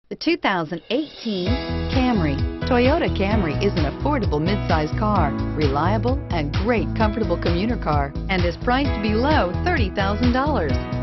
The 2018 Camry. Toyota Camry is an affordable midsize car, reliable and great comfortable commuter car, and is priced below $30,000.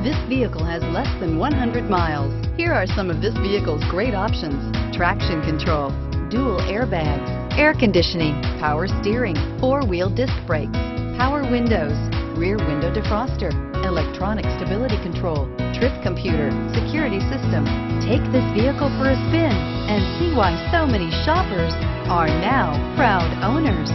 This vehicle has less than 100 miles. Here are some of this vehicle's great options: traction control, dual airbags, air conditioning, power steering, four-wheel disc brakes, power windows, rear window defroster, electronic stability control, trip computer, security system. Take this vehicle for a spin and see why so many shoppers are now proud owners.